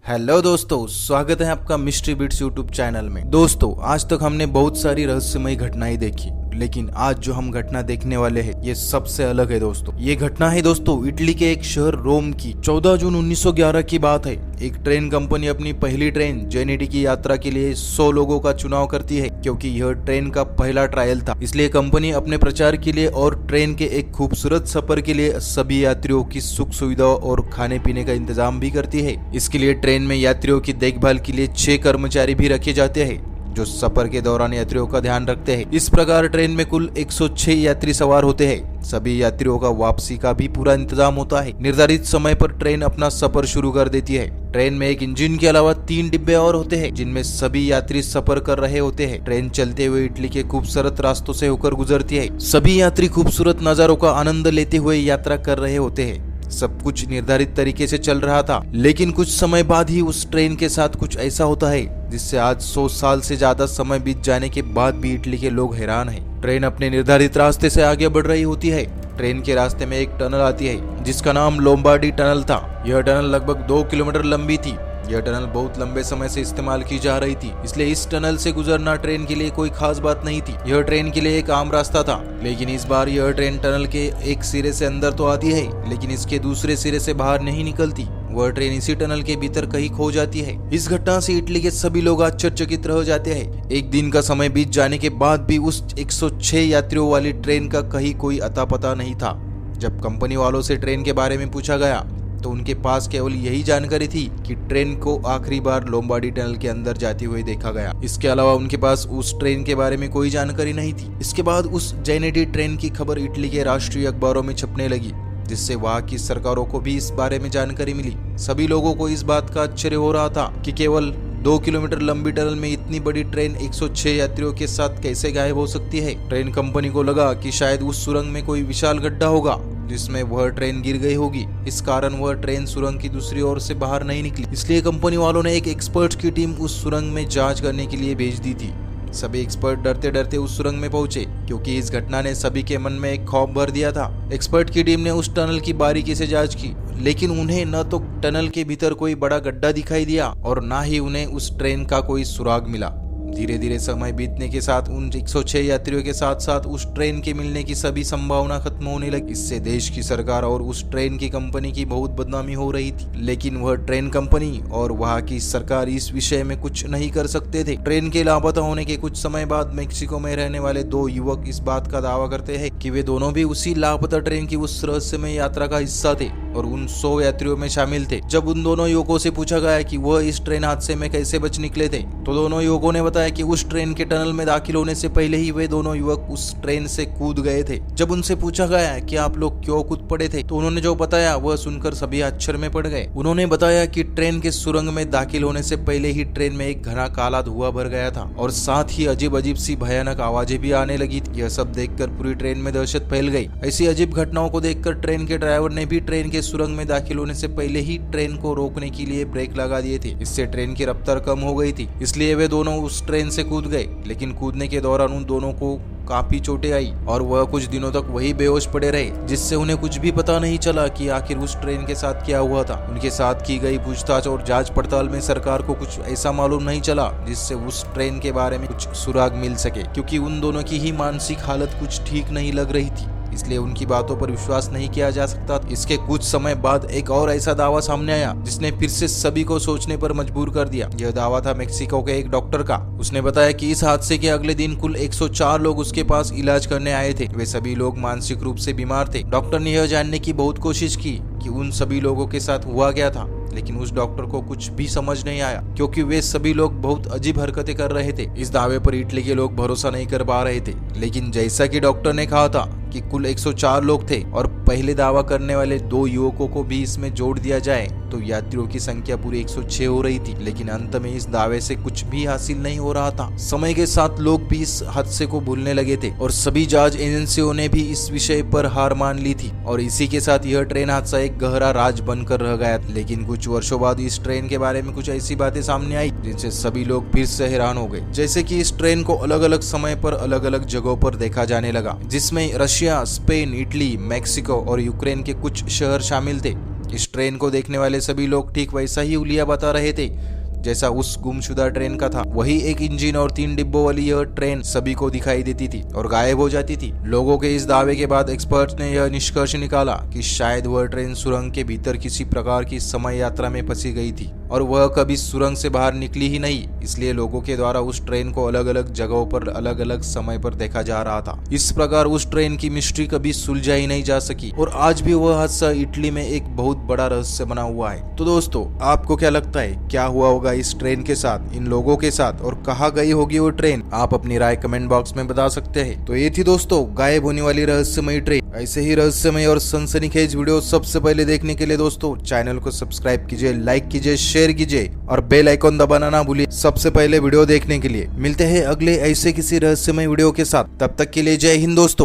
Hello दोस्तों, स्वागत है आपका मिस्ट्री बिट्स यूट्यूब चैनल में। दोस्तों, आज तक हमने बहुत सारी रहस्यमय घटनाएं देखी, लेकिन आज जो हम घटना देखने वाले हैं ये सबसे अलग है दोस्तों। ये घटना है दोस्तों इटली के एक शहर रोम की। 14 जून 1911 की बात है। एक ट्रेन कंपनी अपनी पहली ट्रेन जेनेडी की यात्रा के लिए 100 लोगों का चुनाव करती है। क्योंकि यह ट्रेन का पहला ट्रायल था, इसलिए कंपनी अपने प्रचार के लिए और ट्रेन के एक खूबसूरत सफर के लिए सभी यात्रियों की सुख सुविधा और खाने पीने का इंतजाम भी करती है। इसके लिए ट्रेन में यात्रियों की देखभाल के लिए 6 कर्मचारी भी रखे जाते हैं जो सफर के दौरान यात्रियों का ध्यान रखते हैं। इस प्रकार ट्रेन में कुल 106 यात्री सवार होते हैं। सभी यात्रियों का वापसी का भी पूरा इंतजाम होता है। निर्धारित समय पर ट्रेन अपना सफर शुरू कर देती है। ट्रेन में एक इंजन के अलावा 3 डिब्बे और होते हैं जिनमें सभी यात्री सफर कर रहे होते हैं। ट्रेन चलते हुए इटली के खूबसूरत रास्तों से होकर गुजरती है। सभी यात्री खूबसूरत नजारों का आनंद लेते हुए यात्रा कर रहे होते हैं। सब कुछ निर्धारित तरीके से चल रहा था, लेकिन कुछ समय बाद ही उस ट्रेन के साथ कुछ ऐसा होता है जिससे आज 100 साल से ज्यादा समय बीत जाने के बाद भी इटली के लोग हैरान हैं। ट्रेन अपने निर्धारित रास्ते से आगे बढ़ रही होती है। ट्रेन के रास्ते में एक टनल आती है जिसका नाम लोम्बार्डी टनल था। यह टनल लगभग 2 किलोमीटर लंबी थी। यह टनल बहुत लंबे समय से इस्तेमाल की जा रही थी, इसलिए इस टनल से गुजरना ट्रेन के लिए कोई खास बात नहीं थी। यह ट्रेन के लिए एक आम रास्ता था, लेकिन इस बार यह ट्रेन टनल के एक सिरे से अंदर तो आती है, लेकिन इसके दूसरे सिरे से बाहर नहीं निकलती। वह ट्रेन इसी टनल के भीतर कहीं खो जाती है। इस घटना से इटली के सभी लोग आश्चर्यचकित रह जाते हैं। एक दिन का समय बीत जाने के बाद भी उस 106 यात्रियों वाली ट्रेन का कहीं कोई अता पता नहीं था। जब कंपनी वालों से ट्रेन के बारे में पूछा गया तो उनके पास केवल यही जानकारी थी कि ट्रेन को आखिरी बार लोम्बार्डी टनल के अंदर जाती हुई देखा गया। इसके अलावा उनके पास उस ट्रेन के बारे में कोई जानकारी नहीं थी। इसके बाद उस जेनेडी ट्रेन की खबर इटली के राष्ट्रीय अखबारों में छपने लगी, जिससे वहां की सरकारों को भी इस बारे में जानकारी मिली। सभी लोगों को इस बात का आश्चर्य हो रहा था कि केवल 2 किलोमीटर लंबी टनल में इतनी बड़ी ट्रेन 106 यात्रियों के साथ कैसे गायब हो सकती है। ट्रेन कंपनी को लगा कि शायद उस सुरंग में कोई विशाल गड्ढा होगा जिसमें वह ट्रेन गिर गई होगी। इस कारण वह ट्रेन सुरंग की दूसरी ओर से बाहर नहीं निकली। इसलिए कंपनी वालों ने एक एक्सपर्ट की टीम उस सुरंग में जांच करने के लिए भेज दी थी। सभी एक्सपर्ट डरते डरते उस सुरंग में पहुंचे, क्योंकि इस घटना ने सभी के मन में एक खौफ भर दिया था। एक्सपर्ट की टीम ने उस टनल की बारीकी से जांच की, लेकिन उन्हें न तो टनल के भीतर कोई बड़ा गड्ढा दिखाई दिया और न ही उन्हें उस ट्रेन का कोई सुराग मिला। धीरे धीरे समय बीतने के साथ उन 106 यात्रियों के साथ साथ उस ट्रेन के मिलने की सभी संभावना खत्म होने लगी। इससे देश की सरकार और उस ट्रेन की कंपनी की बहुत बदनामी हो रही थी, लेकिन वह ट्रेन कंपनी और वहां की सरकार इस विषय में कुछ नहीं कर सकते थे। ट्रेन के लापता होने के कुछ समय बाद मेक्सिको में रहने वाले 2 युवक इस बात का दावा करते हैं कि वे दोनों भी उसी लापता ट्रेन की उस रहस्यमय यात्रा का हिस्सा थे और उन 100 यात्रियों में शामिल थे। जब उन दोनों युवकों से पूछा गया कि वह इस ट्रेन हादसे में कैसे बच निकले थे, तो दोनों युवकों ने बताया कि उस ट्रेन के टनल में दाखिल होने से पहले ही वे दोनों युवक उस ट्रेन से कूद गए थे। जब उनसे पूछा गया कि आप लोग क्यों कूद पड़े थे, तो उन्होंने जो बताया वह सुनकर सभी आश्चर्य में पड़ गए। उन्होंने बताया कि ट्रेन के सुरंग में दाखिल होने से पहले ही ट्रेन में एक घना काला धुआं भर गया था और साथ ही अजीब अजीब सी भयानक आवाजें भी आने लगी थी। यह सब देखकर पूरी ट्रेन में दहशत फैल गई। ऐसी अजीब घटनाओं को देखकर ट्रेन के ड्राइवर ने भी ट्रेन के सुरंग में दाखिल होने से पहले ही ट्रेन को रोकने के लिए ब्रेक लगा दिए थे। इससे ट्रेन की रफ्तार कम हो गई थी, इसलिए वे दोनों उस ट्रेन से कूद गए। लेकिन कूदने के दौरान उन दोनों को काफी चोटें आई और वह कुछ दिनों तक वही बेहोश पड़े रहे, जिससे उन्हें कुछ भी पता नहीं चला कि आखिर उस ट्रेन के साथ क्या हुआ था। उनके साथ की गई पूछताछ और जांच पड़ताल में सरकार को कुछ ऐसा मालूम नहीं चला जिससे उस ट्रेन के बारे में कुछ सुराग मिल सके, क्योंकि उन दोनों की ही मानसिक हालत कुछ ठीक नहीं लग रही थी, इसलिए उनकी बातों पर विश्वास नहीं किया जा सकता। इसके कुछ समय बाद एक और ऐसा दावा सामने आया जिसने फिर से सभी को सोचने पर मजबूर कर दिया। यह दावा था मेक्सिको के एक डॉक्टर का। उसने बताया कि इस हादसे के अगले दिन कुल 104 लोग उसके पास इलाज करने आए थे। वे सभी लोग मानसिक रूप से बीमार थे। डॉक्टर ने यह जानने की बहुत कोशिश की कि उन सभी लोगों के साथ हुआ क्या था, लेकिन उस डॉक्टर को कुछ भी समझ नहीं आया, क्योंकि वे सभी लोग बहुत अजीब हरकतें कर रहे थे। इस दावे पर इटली के लोग भरोसा नहीं कर पा रहे थे, लेकिन जैसा कि डॉक्टर ने कहा था कि कुल 104 लोग थे और पहले दावा करने वाले 2 युवकों को भी इसमें जोड़ दिया जाए तो यात्रियों की संख्या पूरी 106 हो रही थी। लेकिन अंत में इस दावे से कुछ भी हासिल नहीं हो रहा था। समय के साथ लोग भी इस हादसे को भूलने लगे थे और सभी जांच एजेंसियों ने भी इस विषय पर हार मान ली थी और इसी के साथ यह ट्रेन हादसा एक गहरा राज बनकर रह गया। लेकिन कुछ वर्षों बाद इस ट्रेन के बारे में कुछ ऐसी बातें सामने आई जिनसे सभी लोग फिर से हैरान हो गए। जैसे कि इस ट्रेन को अलग अलग समय पर अलग अलग जगहों पर देखा जाने लगा, जिसमें रशिया, स्पेन, इटली, मैक्सिको और यूक्रेन के कुछ शहर शामिल थे। इस ट्रेन को देखने वाले सभी लोग ठीक वैसा ही हुलिया बता रहे थे जैसा उस गुमशुदा ट्रेन का था। वही एक इंजन और 3 डिब्बों वाली यह ट्रेन सभी को दिखाई देती थी और गायब हो जाती थी। लोगों के इस दावे के बाद एक्सपर्ट्स ने यह निष्कर्ष निकाला कि शायद वह ट्रेन सुरंग के भीतर किसी प्रकार की समय यात्रा में फंसी गई थी और वह कभी सुरंग से बाहर निकली ही नहीं, इसलिए लोगों के द्वारा उस ट्रेन को अलग अलग जगहों पर अलग अलग समय पर देखा जा रहा था। इस प्रकार उस ट्रेन की मिस्ट्री कभी सुलझा ही नहीं जा सकी और आज भी वह हादसा इटली में एक बहुत बड़ा रहस्य बना हुआ है। तो दोस्तों, आपको क्या लगता है क्या हुआ होगा इस ट्रेन के साथ, इन लोगों के साथ, और कहाँ गई होगी वो ट्रेन? आप अपनी राय कमेंट बॉक्स में बता सकते हैं। तो ये थी दोस्तों गायब होने वाली रहस्यमयी ट्रेन। ऐसे ही रहस्यमय और सनसनीखेज वीडियो सबसे पहले देखने के लिए दोस्तों चैनल को सब्सक्राइब कीजिए, लाइक कीजिए, शेयर कीजिए और बेल आइकॉन दबाना ना भूलिए सबसे पहले वीडियो देखने के लिए। मिलते हैं अगले ऐसे किसी रहस्यमय वीडियो के साथ, तब तक के लिए जय हिंद दोस्तों।